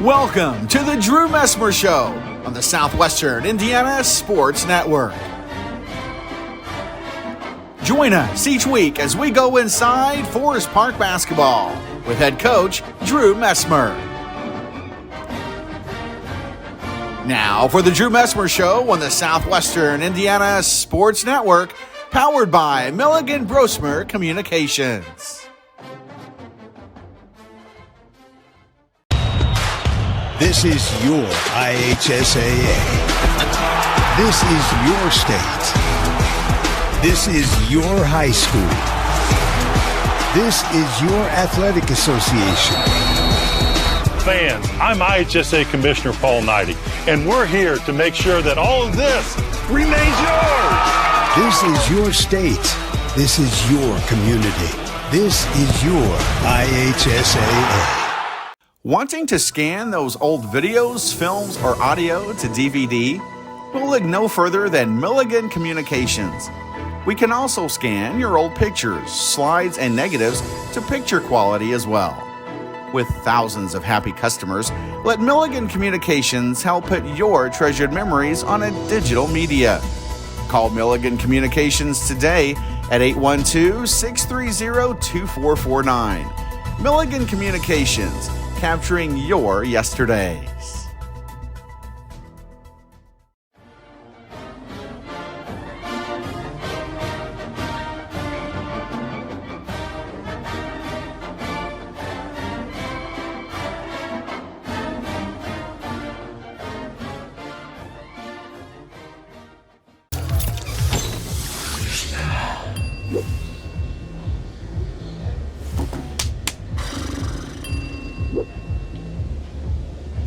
Welcome to the Drew Messmer Show on the Southwestern Indiana Sports Network. Join us each week as we go inside Forest Park basketball with head coach Drew Messmer. Now for the Drew Messmer Show on the Southwestern Indiana Sports Network, powered by Milligan Brosmer Communications. This is your IHSAA. This is your state. This is your high school. This is your athletic association. Fans, I'm IHSA Commissioner Paul Knighty, and we're here to make sure that all of this remains yours. This is your state. This is your community. This is your IHSAA. Wanting to scan those old videos, films, or audio to DVD? We'll look no further than Milligan Communications. We can also scan your old pictures, slides, and negatives to picture quality as well. With thousands of happy customers, let Milligan Communications help put your treasured memories on a digital media. Call Milligan Communications today at 812-630-2449. Milligan Communications, capturing your yesterdays.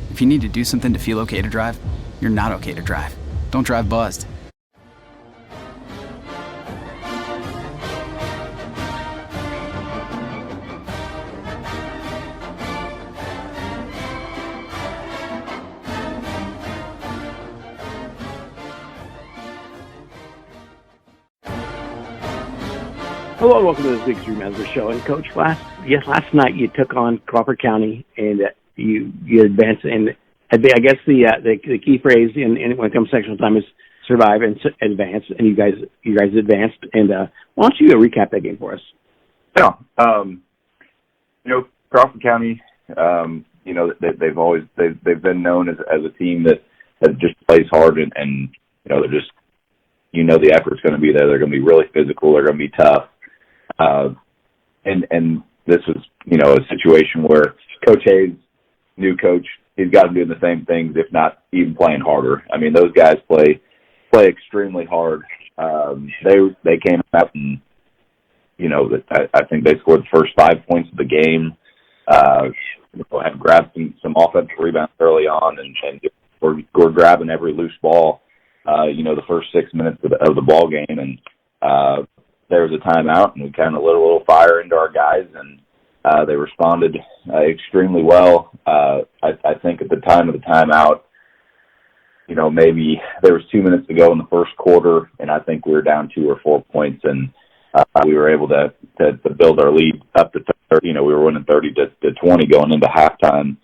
If you need to do something to feel okay to drive, you're not okay to drive. Don't drive buzzed. Hello, welcome to the Big Drew Messmer Show. And Coach, last night you took on Crawford County, and you advanced. And I guess the key phrase in when it comes to sectional time is survive and advance. And you guys advanced. And why don't you recap that game for us? Yeah, Crawford County, they've been known as a team that just plays hard and they're just the effort's going to be there. They're going to be really physical. They're going to be tough. And this was, a situation where Coach Hayes, new coach, he's got them doing the same things, if not even playing harder. I mean, those guys play extremely hard. They came out and, I think they scored the first 5 points of the game. Had grabbed some offensive rebounds early on and were grabbing every loose ball, the first 6 minutes of the ball game. And there was a timeout, and we kind of lit a little fire into our guys, and they responded extremely well. I think at the time of the timeout, maybe there was 2 minutes to go in the first quarter, and I think we were down 2 or 4 points, and we were able to build our lead up to 30. We were winning 30-20 going into halftime.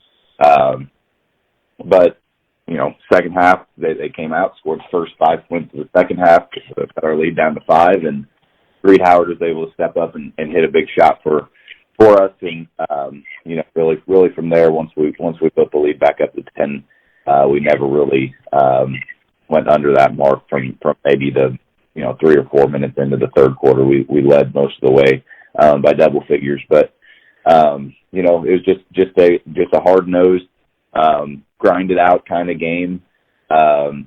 But second half, they came out, scored the first 5 points of the second half, got our lead down to 5, and Reed Howard was able to step up and hit a big shot for us. And, really from there, once we put the lead back up to 10, we never really went under that mark from maybe the 3 or 4 minutes into the third quarter. We led most of the way by double figures, but it was just a hard-nosed, grinded out kind of game. The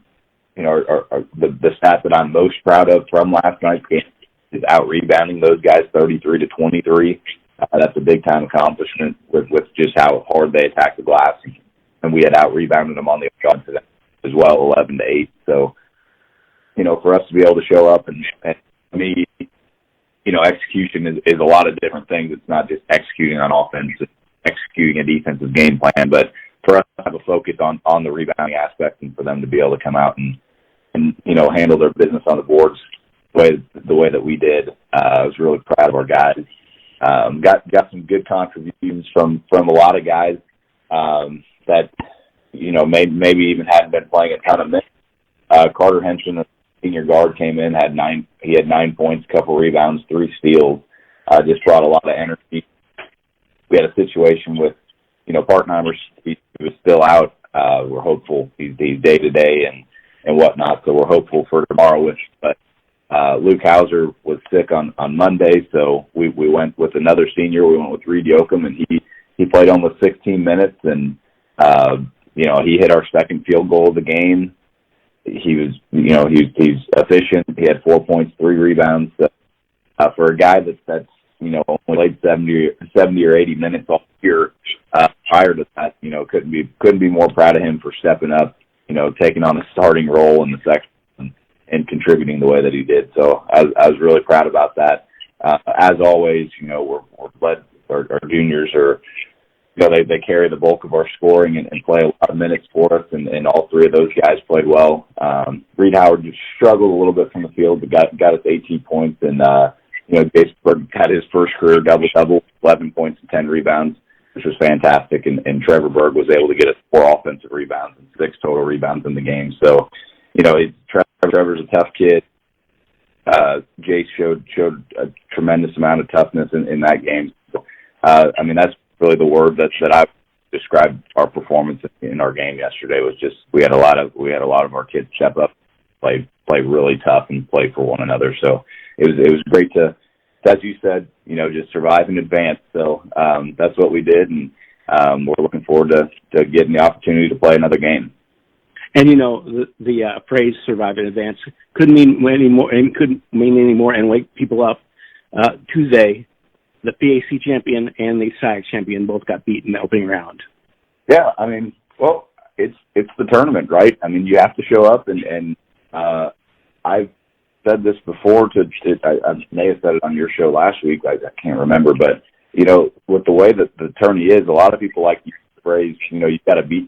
stat that I'm most proud of from last night's game is out rebounding those guys 33-23. That's a big time accomplishment with just how hard they attacked the glass, and we had out rebounded them on the offensive as well, 11-8. So, for us to be able to show up and to me, execution is a lot of different things. It's not just executing on offense, it's executing a defensive game plan, but for us to have a focus on the rebounding aspect and for them to be able to come out and handle their business on the boards the way that we did. I was really proud of our guys. Got some good contributions from a lot of guys. that maybe even hadn't been playing a ton of minutes. Carter Henson, the senior guard, came in, he had 9 points, couple rebounds, 3 steals, just brought a lot of energy. We had a situation with, Parkheimer, he was still out. We're hopeful he's day-to-day and whatnot, so we're hopeful for tomorrow. But Luke Hauser was sick on Monday, so we went with another senior. We went with Reed Yoakum, and he played almost 16 minutes, and he hit our second field goal of the game. He was, he's efficient. He had 4 points, 3 rebounds. So, for a guy that's only played 70 or 80 minutes all year, prior to that, couldn't be more proud of him for stepping up, taking on a starting role in the section and contributing the way that he did. So I was really proud about that. As always, we're led, our juniors are, they carry the bulk of our scoring and play a lot of minutes for us, and all 3 of those guys played well. Reed Howard just struggled a little bit from the field, but got us 18 points, and Jason Berg had his first career double-double, 11 points and 10 rebounds, which was fantastic, and Trevor Berg was able to get us 4 offensive rebounds and 6 total rebounds in the game. So, Trevor's a tough kid. Jace showed a tremendous amount of toughness in that game. So, that's really the word that I described our performance in our game yesterday. Was just we had a lot of our kids step up, play really tough, and play for one another. So it was great to, as you said, just survive and advance. So that's what we did, and we're looking forward to getting the opportunity to play another game. And the phrase "survive and advance" couldn't mean any more, and wake people up. Tuesday, the PAC champion and the SAG champion both got beat in the opening round. Yeah, it's the tournament, right? You have to show up, and I've said this before. I may have said it on your show last week. I can't remember, but with the way that the tourney is, a lot of people like the phrase, you got to to be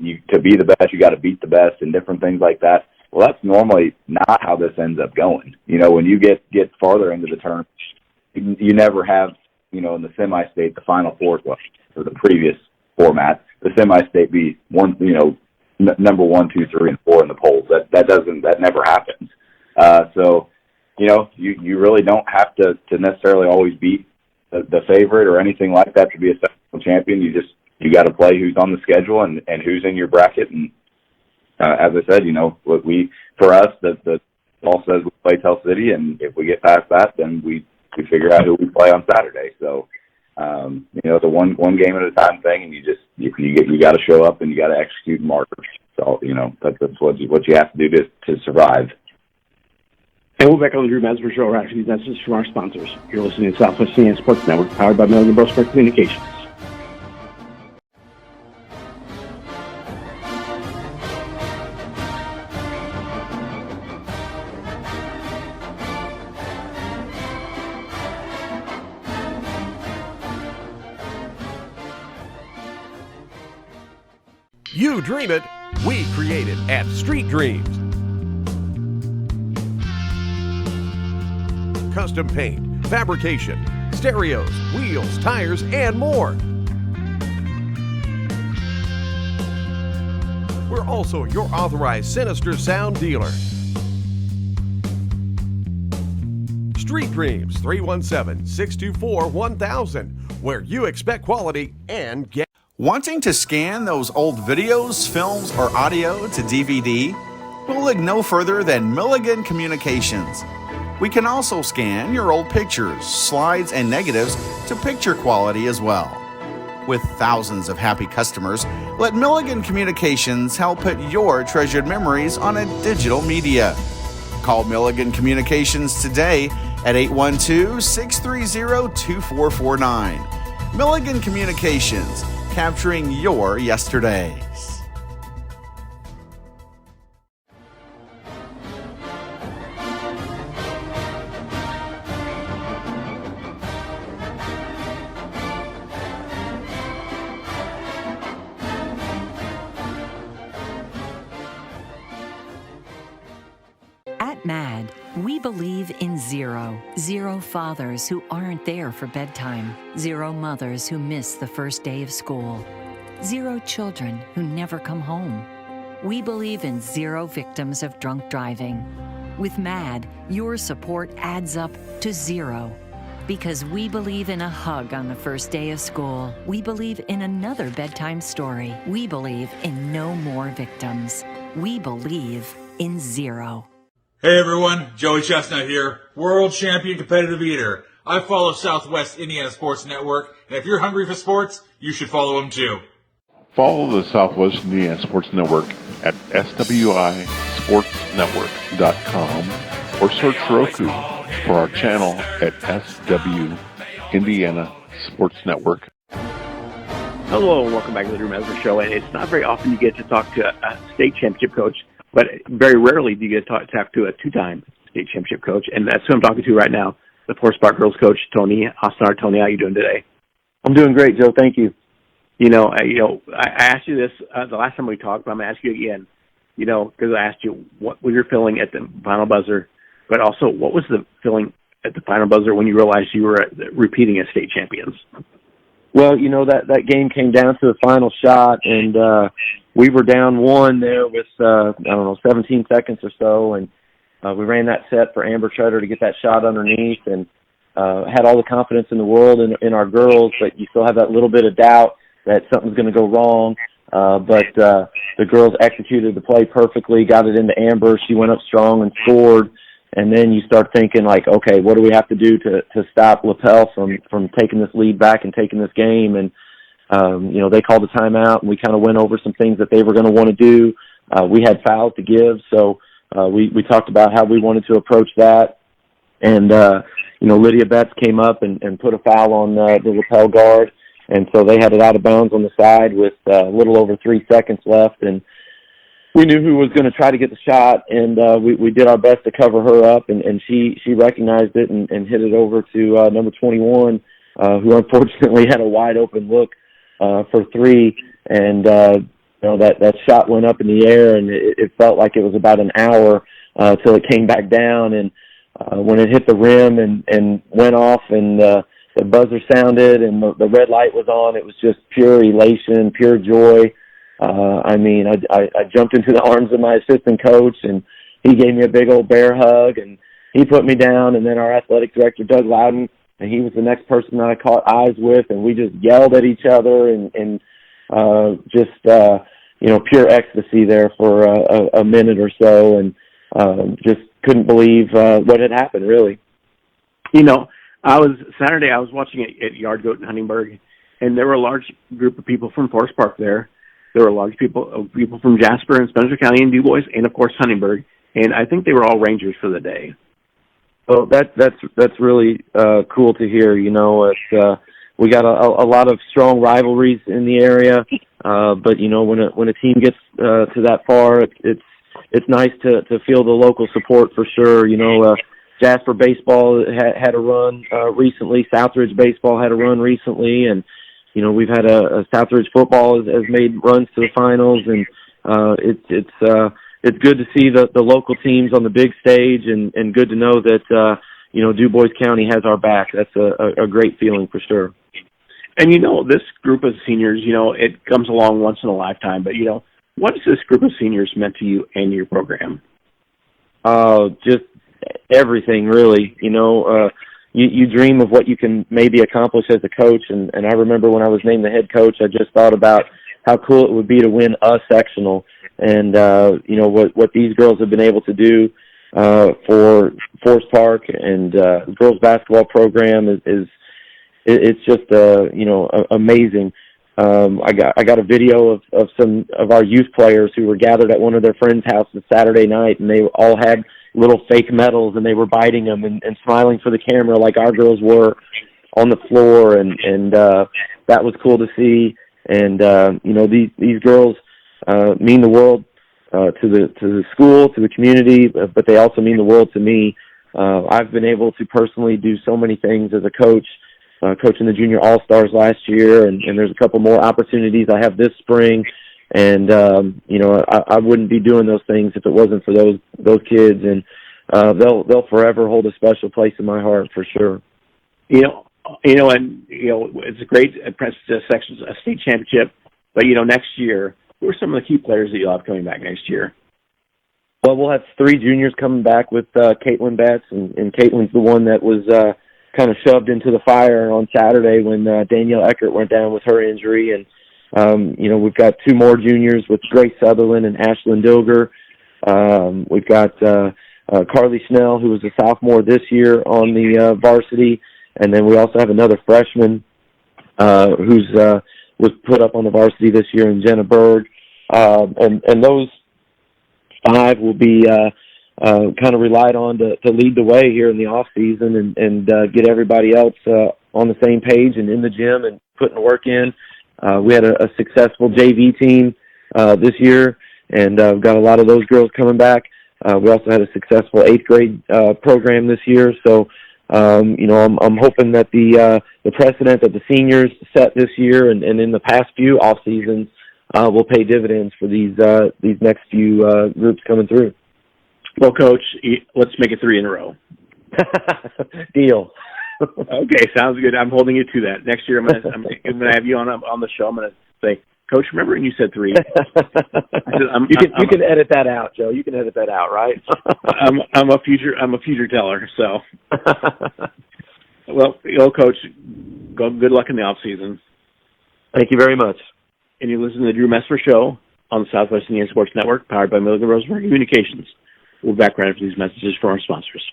the best, you got to beat the best, and different things like that. Well, that's normally not how this ends up going. When you get farther into the tournament, you never have, in the semi-state, the Final Four, for the previous format, the semi-state be one, number 1, 2, 3, and 4 in the polls. That never happens. So, you really don't have to necessarily always beat the favorite or anything like that to be a sectional champion. You got to play who's on the schedule and who's in your bracket. And as I said, for us, the ball says we play Tell City, and if we get past that, then we figure out who we play on Saturday. So, it's a one game at a time thing, and you got to show up and you got to execute and mark. So, that's what you have to do to survive. And we're back on the Drew Messmer Show. After these messages from our sponsors. You're listening to Southwest Indiana Sports Network, powered by Milligan Brosper Communications. You dream it, we create it at Street Dreams. Custom paint, fabrication, stereos, wheels, tires, and more. We're also your authorized Sinister Sound dealer. Street Dreams, 317-624-1000, where you expect quality and get. Wanting to scan those old videos, films, or audio to DVD? We'll look no further than Milligan Communications. We can also scan your old pictures, slides, and negatives to picture quality as well. With thousands of happy customers, let Milligan Communications help put your treasured memories on a digital media. Call Milligan Communications today at 812-630-2449. Milligan Communications, capturing your yesterdays. At MAD, we believe in zero. Zero fathers who aren't there for bedtime. Zero mothers who miss the first day of school. 0 children who never come home. We believe in 0 victims of drunk driving. With MAD, your support adds up to 0. Because we believe in a hug on the first day of school. We believe in another bedtime story. We believe in no more victims. We believe in 0. Hey everyone, Joey Chestnut here, world champion competitive eater. I follow Southwest Indiana Sports Network, and if you're hungry for sports, you should follow them too. Follow the Southwest Indiana Sports Network at swisportsnetwork.com or search Roku for our channel at SW Indiana Sports Network. Hello, and welcome back to the Drew Messmer Show. And it's not very often you get to talk to a state championship coach, but very rarely do you get to talk to a 2-time state championship coach. And that's who I'm talking to right now, the Forest Park girls coach, Tony Osnar. Tony, how you doing today? I'm doing great, Joe. Thank you. I asked you this the last time we talked, but I'm going to ask you again, because I asked you what was your feeling at the final buzzer, but also what was the feeling at the final buzzer when you realized you were repeating as state champions? Well, that game came down to the final shot, and we were down 1 there with, 17 seconds or so, and we ran that set for Amber Treader to get that shot underneath, and had all the confidence in the world in our girls, but you still have that little bit of doubt that something's going to go wrong. But the girls executed the play perfectly, got it into Amber. She went up strong and scored. And then you start thinking, like, okay, what do we have to do to stop Lapel from taking this lead back and taking this game? And, they called a timeout, and we kind of went over some things that they were going to want to do. We had fouls to give, so we talked about how we wanted to approach that. And, Lydia Betts came up and put a foul on the Lapel guard. And so they had it out of bounds on the side with a little over 3 seconds left. And we knew who was going to try to get the shot, and we did our best to cover her up, and she recognized it and hit it over to number 21, who unfortunately had a wide-open look for 3. And, that shot went up in the air, and it felt like it was about an hour till it came back down. And when it hit the rim and went off and the buzzer sounded and the red light was on, it was just pure elation, pure joy. I jumped into the arms of my assistant coach, and he gave me a big old bear hug, and he put me down. And then our athletic director, Doug Loudon, and he was the next person that I caught eyes with, and we just yelled at each other and pure ecstasy there for a minute or so, and just couldn't believe what had happened, really. Saturday I was watching it at Yard Goat in Huntingburg, and there were a large group of people from Forest Park there. There were large people from Jasper and Spencer County and DuBois, and of course Huntingburg, and I think they were all Rangers for the day. Well, that's really cool to hear. We got a lot of strong rivalries in the area, but when a team gets to that far, it's nice to feel the local support for sure. Jasper baseball had a run recently. Southridge baseball had a run recently, and we've had a Southridge football has made runs to the finals, and it's good to see the local teams on the big stage, and good to know that DuBois County has our back. That's a great feeling for sure. And this group of seniors, it comes along once in a lifetime. But what has this group of seniors meant to you and your program? Just everything, really. You dream of what you can maybe accomplish as a coach, and I remember when I was named the head coach, I just thought about how cool it would be to win a sectional, and what these girls have been able to do for Forest Park and the girls basketball program is it's just amazing. I got a video of some of our youth players who were gathered at one of their friends' houses Saturday night, and they all had little fake medals, and they were biting them and smiling for the camera like our girls were on the floor, and that was cool to see. And these girls mean the world to the school, to the community, but they also mean the world to me. I've been able to personally do so many things as a coach, coaching the Junior All-Stars last year, and there's a couple more opportunities I have this spring. And, I wouldn't be doing those things if it wasn't for those kids, and they'll forever hold a special place in my heart for sure. It's a great prestigious section, a state championship. But, next year, who are some of the key players that you'll have coming back next year? Well, we'll have 3 juniors coming back with Caitlin Betts, and Caitlin's the one that was kind of shoved into the fire on Saturday when Danielle Eckert went down with her injury. And, we've got 2 more juniors with Grace Sutherland and Ashlyn Dilger. We've got Carly Snell, who was a sophomore this year on the varsity. And then we also have another freshman who's was put up on the varsity this year, in Jenna Berg. And those 5 will be kind of relied on to lead the way here in the off season and get everybody else on the same page and in the gym and putting the work in. We had a successful JV team this year, and we've got a lot of those girls coming back. We also had a successful 8th grade program this year. So, I'm hoping that the precedent that the seniors set this year and in the past few off seasons will pay dividends for these next few groups coming through. Well, Coach, let's make it 3 in a row. Deal. Okay, sounds good. I'm holding you to that. Next year, I'm gonna have you on the show. I'm gonna say, Coach, remember when you said 3? You can edit that out, Joe. You can edit that out, right? I'm a future teller. So, well, Coach, good luck in the off season. Thank you very much. And you listen to the Drew Messmer Show on the Southwest Indiana Sports Network, powered by Milligan Rosenberg Communications. We'll be back right after these messages from our sponsors.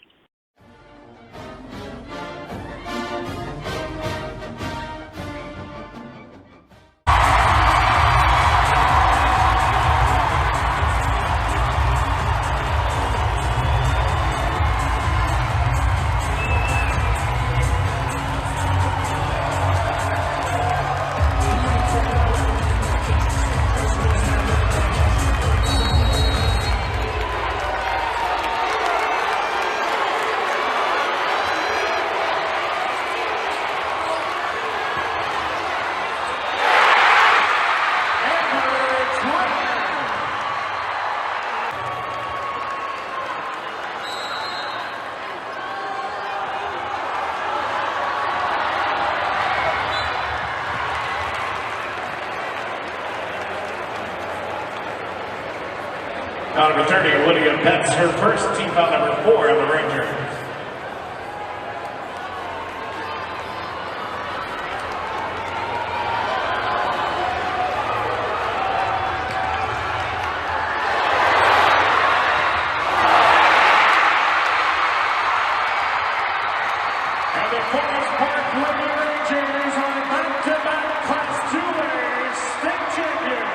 Now returning, Lydia Betts, her first team foul number 4 on the Rangers. And the Forest Park Lady Rangers are back-to-back Class 2A state champions.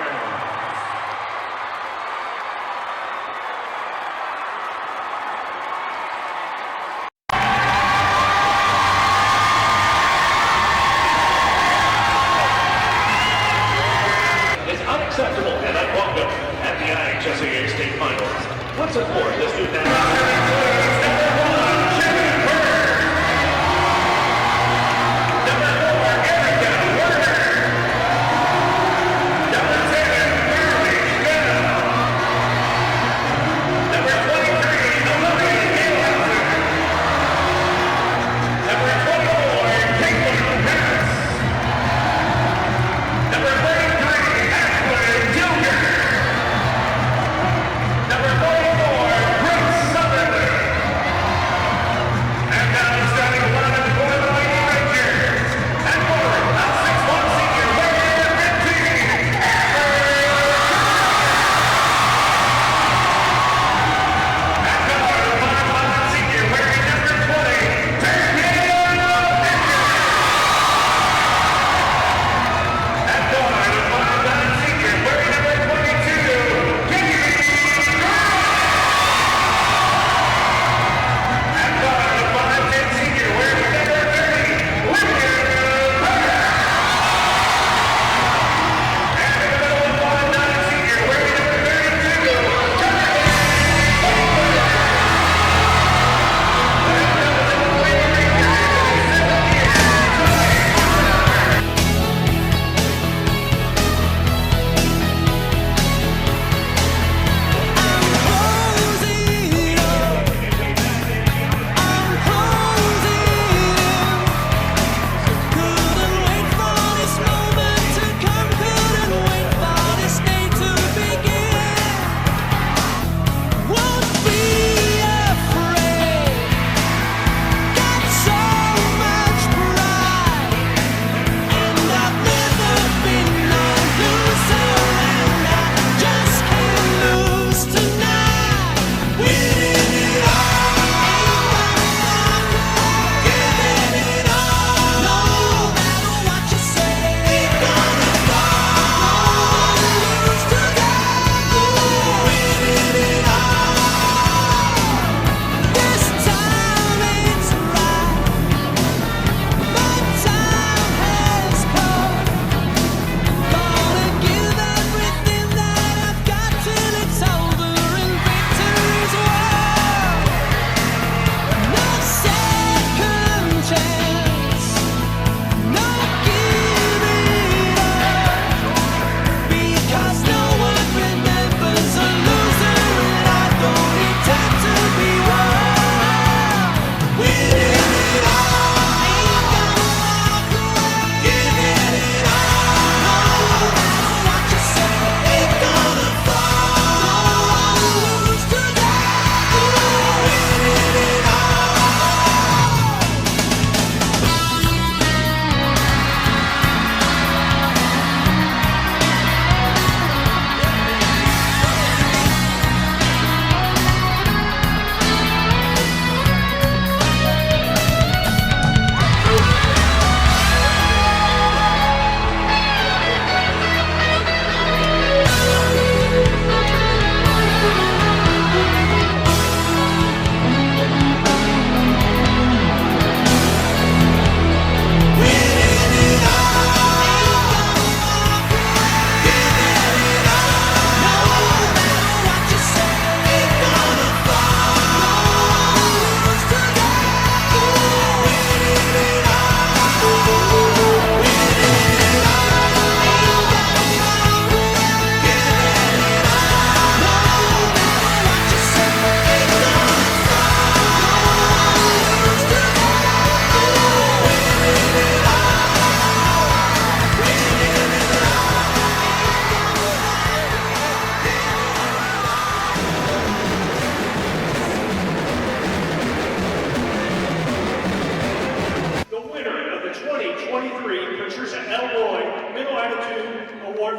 Unacceptable and unwelcome at the IHSAA State Finals. Let's support the student number 44,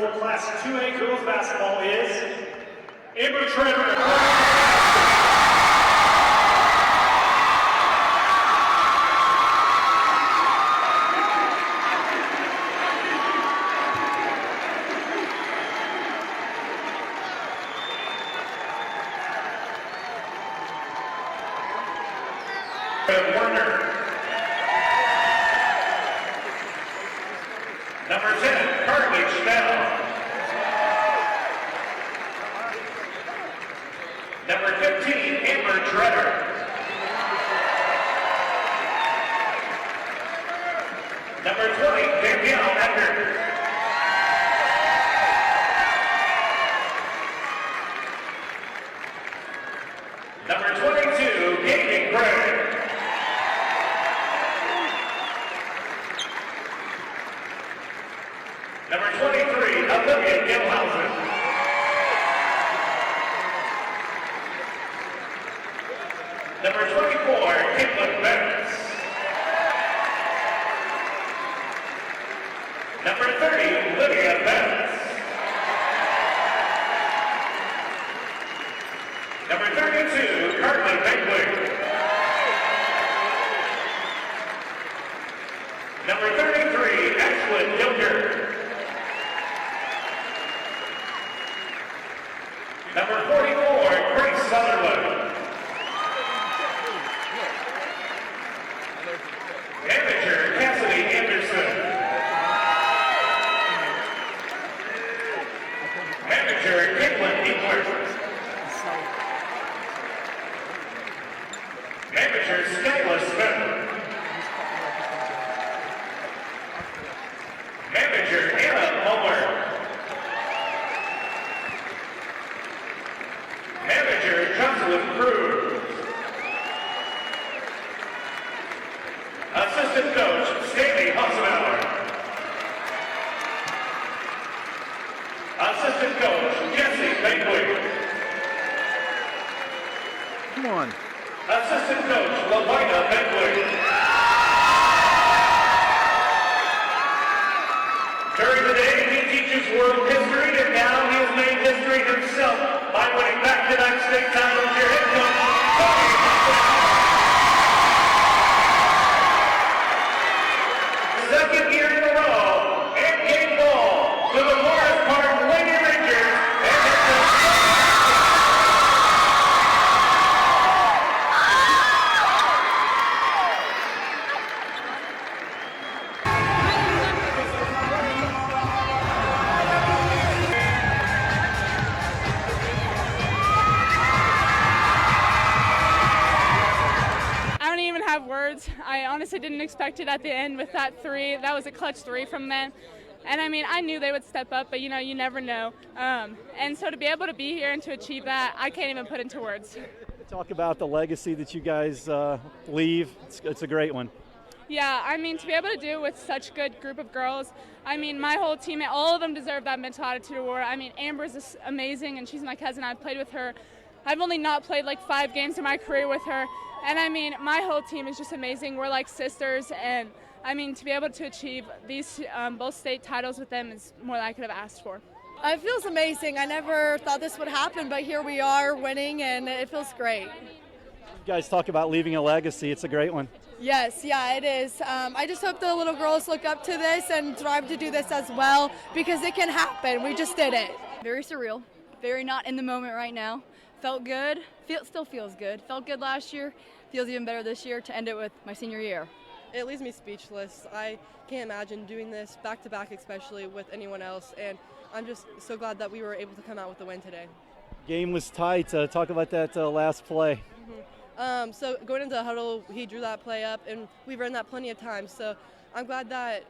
for Class 2A girls basketball is Amber Treader. Warner. Number 10, Carly Schnell. Number 15, Amber Treader. Number 20, Danielle Ecker. Number 22, Katie Gray. Number 23, Olivia Gilhausen. Number 24, Caitlin Benz. Number 30, Lydia Benz. Number 32, Carly Benwick. Number 33, Ashlyn Gilder. Number 44, Grace Sutherland. Manager, Cassidy Anderson. Manager, Caitlin Engler. Manager, Skyla Smith. Manager, Anna Muller. Manager, Jocelyn Cruz. Assistant coach, Stanley Hossenauer. Assistant coach, Jesse Benwick. Come on. Assistant coach, Lavina Benwick. During the day, he teaches world history, and now he has made history himself by winning back-to-back state titles. Your head coach, Tony Hossenauer. Second year in a row, and game ball to the Morris Park Lady Rangers, and it's a I don't even have words. I honestly didn't expect it at the end with that three. That was a clutch three from them. And I mean, I knew they would step up, but you know, you never know. And so to be able to be here and to achieve that, I can't even put into words. Talk about the legacy that you guys leave. It's a great one. Yeah, I mean, to be able to do it with such a good group of girls, I mean, my whole team, all of them deserve that mental attitude award. I mean, Amber's amazing, and she's my cousin. I've played with her. I've only not played like 5 games in my career with her. And I mean, my whole team is just amazing. We're like sisters, and I mean, to be able to achieve these both state titles with them is more than I could have asked for. It feels amazing. I never thought this would happen, but here we are winning, and it feels great. You guys talk about leaving a legacy. It's a great one. Yes, yeah, it is. I just hope the little girls look up to this and strive to do this as well, because it can happen. We just did it. Very surreal. Very not in the moment right now. Felt good. Still feels good. Felt good last year. Feels even better this year to end it with my senior year. It leaves me speechless. I can't imagine doing this back-to-back, especially with anyone else, and I'm just so glad that we were able to come out with the win today. Game was tight. Talk about that last play. So going into the huddle, he drew that play up, and we've run that plenty of times. So I'm glad that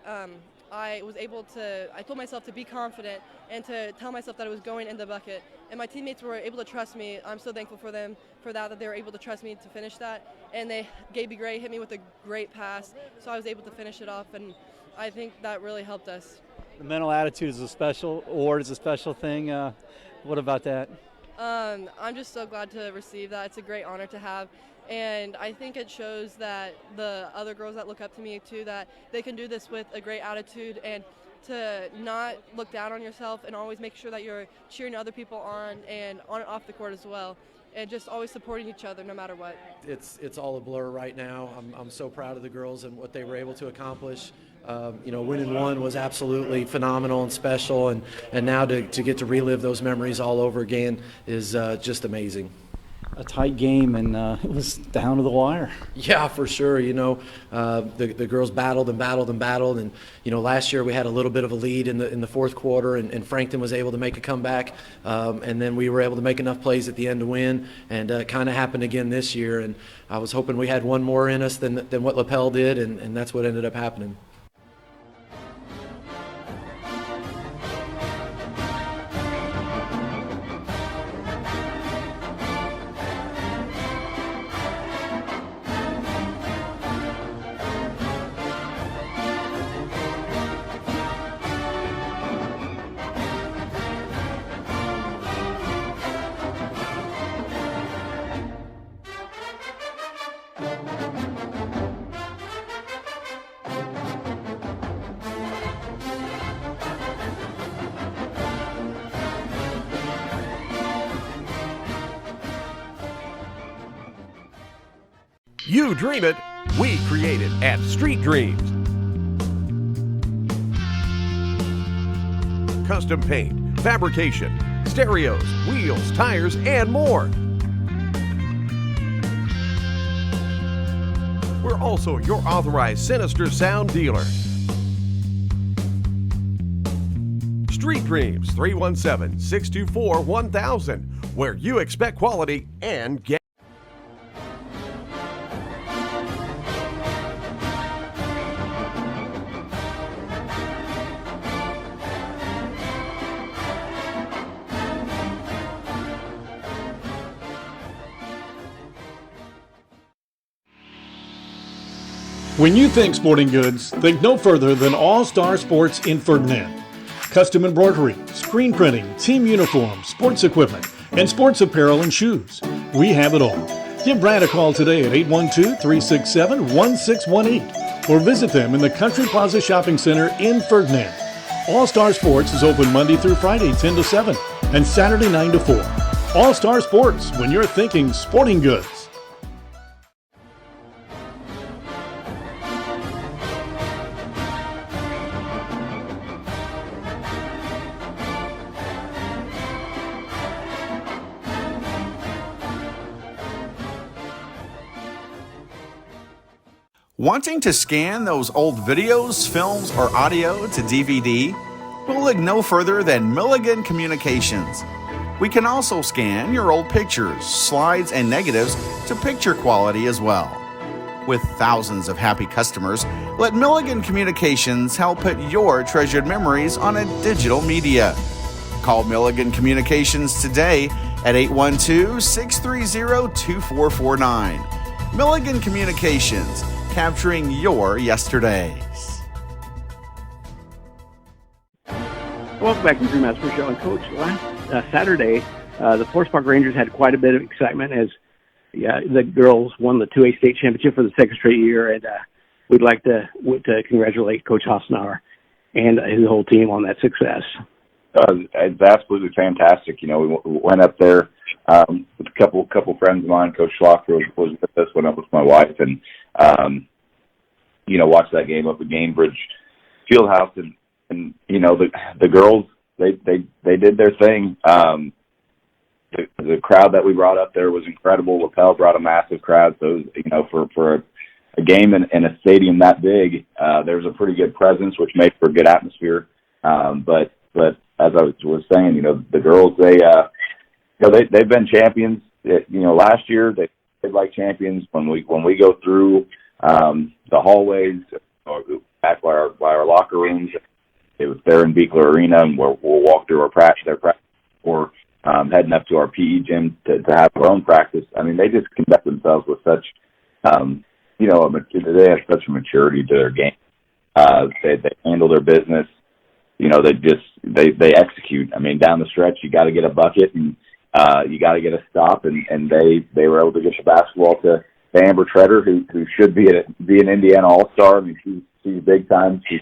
I was able to, I told myself to be confident and to tell myself that it was going in the bucket. And my teammates were able to trust me. I'm so thankful for them for that they were able to trust me to finish that. And Gaby Gray hit me with a great pass, so I was able to finish it off, and I think that really helped us. The mental attitude is a special award, is a special thing. What about that? I'm just so glad to receive that. It's a great honor to have, and I think it shows that the other girls that look up to me too, that they can do this with a great attitude, and to not look down on yourself and always make sure that you're cheering other people on and off the court as well, and just always supporting each other no matter what. It's all a blur right now. I'm so proud of the girls and what they were able to accomplish. Winning one was absolutely phenomenal and special, and now to get to relive those memories all over again is just amazing. A tight game, and it was down to the wire. Yeah, for sure. The girls battled and battled and battled, and last year we had a little bit of a lead in the fourth quarter, and Frankton was able to make a comeback, and then we were able to make enough plays at the end to win, and it kind of happened again this year. And I was hoping we had one more in us than what LaPel did, and that's what ended up happening. You dream it, we create it at Street Dreams. Custom paint, fabrication, stereos, wheels, tires, and more. We're also your authorized Sinister Sound dealer. Street Dreams, 317-624-1000, where you expect quality and get. When you think sporting goods, think no further than All Star Sports in Ferdinand. Custom embroidery, screen printing, team uniforms, sports equipment, and sports apparel and shoes. We have it all. Give Brad a call today at 812-367-1618 or visit them in the Country Plaza Shopping Center in Ferdinand. All Star Sports is open Monday through Friday 10 to 7 and Saturday 9 to 4. All Star Sports, when you're thinking sporting goods. Wanting to scan those old videos, films, or audio to DVD? We'll look no further than Milligan Communications. We can also scan your old pictures, slides, and negatives to picture quality as well. With thousands of happy customers, let Milligan Communications help put your treasured memories on a digital media. Call Milligan Communications today at 812-630-2449. Milligan Communications, capturing your yesterdays. Welcome back to the Drew Messmer Show. And Coach, last Saturday, the Forest Park Rangers had quite a bit of excitement as the girls won the 2A state championship for the second straight year, and we'd like to congratulate Coach Hassenauer and his whole team on that success. It's absolutely fantastic. We went up there with a couple friends of mine. Coach Schlocker was with us. Went up with my wife and watched that game up at Gainbridge Fieldhouse, and the girls they did their thing. The crowd that we brought up there was incredible. LaPel brought a massive crowd, so for a game in a stadium that big, there's a pretty good presence, which makes for a good atmosphere. But as I was saying, the girls they've been champions. Last year they played like champions. When we go through the hallways or back by our locker rooms, it was there in Beekler Arena, and we'll walk through their practice, or heading up to our PE gym to have our own practice. I mean, they just conduct themselves with such, they have such a maturity to their game. They handle their business. They execute. I mean, down the stretch, you got to get a bucket and you got to get a stop, and they were able to get the basketball to Amber Treader, who should be an Indiana All-Star. I mean, she's big time. She's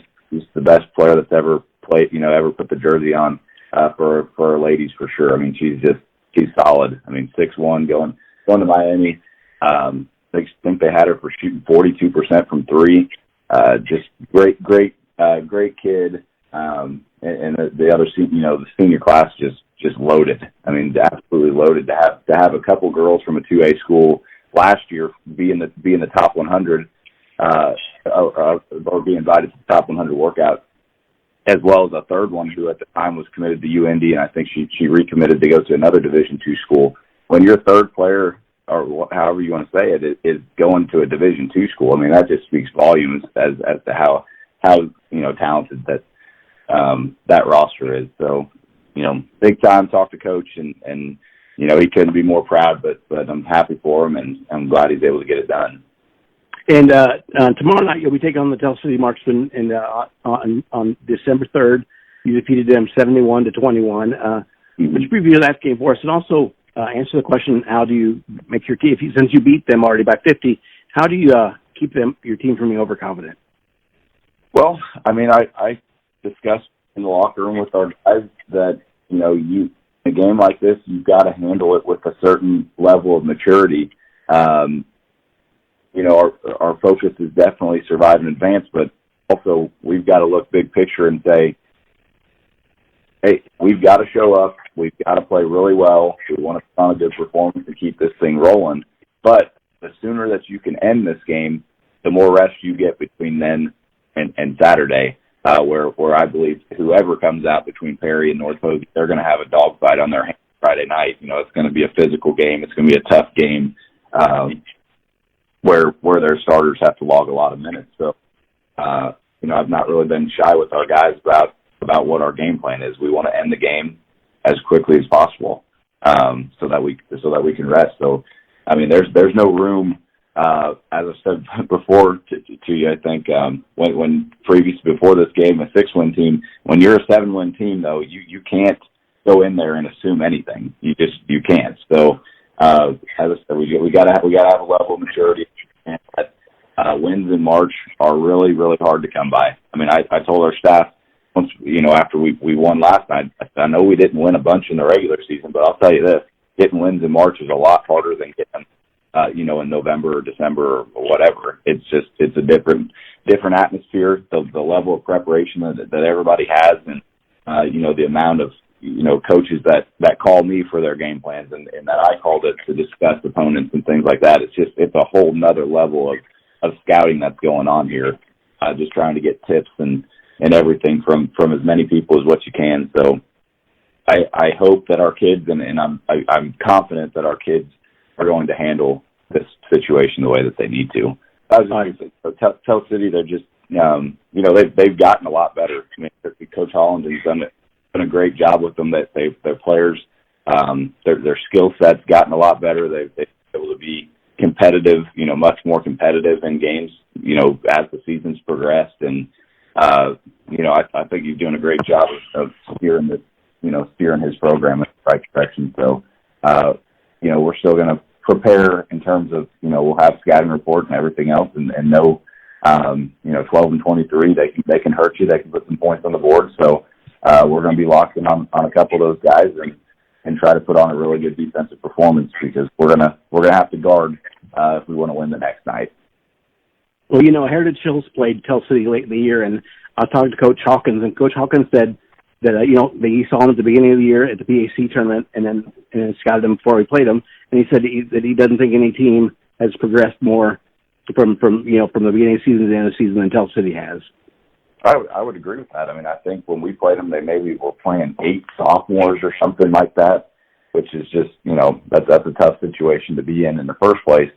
the best player that's ever ever put the jersey on for our ladies for sure. I mean, she's solid. I mean, 6'1", going to Miami. I think they had her for shooting 42% from three. Just great kid. And the other, the senior class just loaded. I mean, absolutely loaded. To have a couple girls from a 2A school last year be in the top 100, or be invited to the top 100 workout, as well as a third one who at the time was committed to UND, and I think she recommitted to go to another Division II school. When your third player, or however you want to say it, is going to a Division II school, I mean, that just speaks volumes as to how talented that roster is. So, big time talk to Coach, and he couldn't be more proud, but I'm happy for him, and I'm glad he's able to get it done. And tomorrow night you'll be taking on the Tell City Marksmen, and on December 3rd. You defeated them 71-21. Would you preview that game for us, and also answer the question: how do you make your team? Since you beat them already by 50, how do you keep your team from being overconfident? Well, I mean, I discussed in the locker room with our guys that a game like this, you've got to handle it with a certain level of maturity. Our focus is definitely survive and advance, but also we've got to look big picture and say, hey, we've got to show up. We've got to play really well. We want to put on a good performance and keep this thing rolling. But the sooner that you can end this game, the more rest you get between then and Saturday, where I believe whoever comes out between Perry and North Posey, they're going to have a dogfight on their hands Friday night. It's going to be a physical game. It's going to be a tough game. Where their starters have to log a lot of minutes. So, I've not really been shy with our guys about what our game plan is. We want to end the game as quickly as possible, so that we can rest. So, I mean, there's no room, as I said before to you, I think, when before this game, a 6-win team, when you're a 7-win team, though, you can't go in there and assume anything. You can't. So, as I said, we gotta have a level of maturity, and wins in March are really, really hard to come by. I mean, I told our staff once, after we won last night, I know we didn't win a bunch in the regular season, but I'll tell you this: getting wins in March is a lot harder than getting, in November or December or whatever. It's a different atmosphere. The level of preparation that everybody has, and the amount of coaches that call me for their game plans and that I called it to discuss opponents and things like that. It's a whole nother level of scouting that's going on here. Just trying to get tips and everything from as many people as what you can. So I hope that our kids, and I'm confident that our kids are going to handle this situation the way that they need to. I was just going to say, Tell City, they're just, they've gotten a lot better. I mean, Coach Holland has done a great job with them. That their players, their skill set's gotten a lot better. They've been able to be competitive, much more competitive in games, as the season's progressed. And I think he's doing a great job of steering this, steering his program in the right direction. So, we're still going to prepare in terms of, we'll have scouting reports and everything else, and know, 12 and 23, they can hurt you. They can put some points on the board. So, we're going to be locked in on a couple of those guys and try to put on a really good defensive performance, because we're gonna have to guard if we want to win the next night. Well, Heritage Hills played Tell City late in the year, and I talked to Coach Hawkins, and Coach Hawkins said that that he saw him at the beginning of the year at the PAC tournament, and then scouted him before he played him, and he said that he doesn't think any team has progressed more from the beginning of the season to the end of the season than Tell City has. I would agree with that. I mean, I think when we played them, they maybe were playing 8 sophomores or something like that, which is just, that's a tough situation to be in the first place.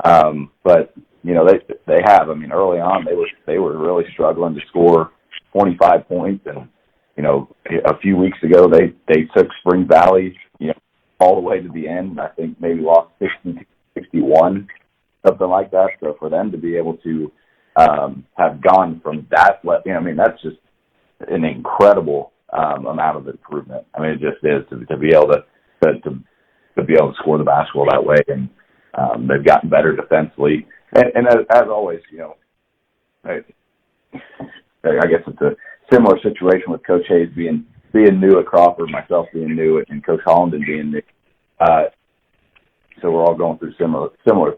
But they have. I mean, early on they were really struggling to score 25 points, and a few weeks ago they took Spring Valley all the way to the end, and I think maybe lost 60-61, something like that. So for them to be able to have gone from that, that's just an incredible amount of improvement. I mean, it just is to be able to be able to score the basketball that way, and they've gotten better defensively. And as always, I guess it's a similar situation with Coach Hayes being new at Crawford, myself being new, and Coach Hollenden being new. So we're all going through similar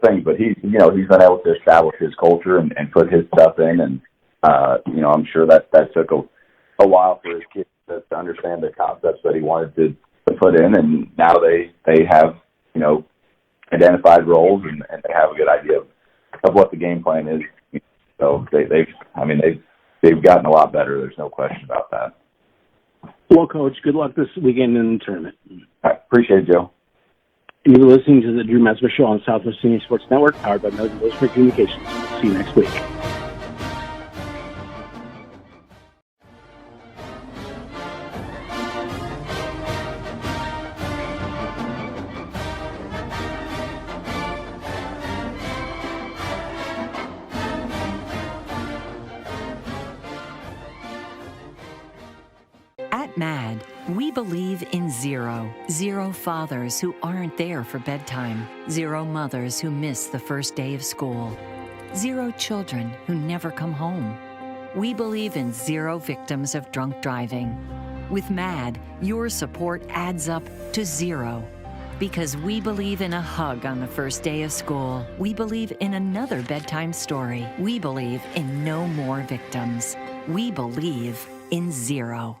things. But he's been able to establish his culture and put his stuff in, and I'm sure that took a while for his kids to understand the concepts that he wanted to put in, and now they have identified roles and they have a good idea of what the game plan is. So they've gotten a lot better. There's no question about that. Well, Coach, good luck this weekend in the tournament. I appreciate it, Joe. And you're listening to the Drew Messmer Show on Southwest Senior Sports Network, powered by Messmer Communications. See you next week. At MAD, we believe in zero. Zero fathers who aren't there for bedtime. Zero mothers who miss the first day of school. Zero children who never come home. We believe in zero victims of drunk driving. With MAD, your support adds up to zero. Because we believe in a hug on the first day of school. We believe in another bedtime story. We believe in no more victims. We believe in zero.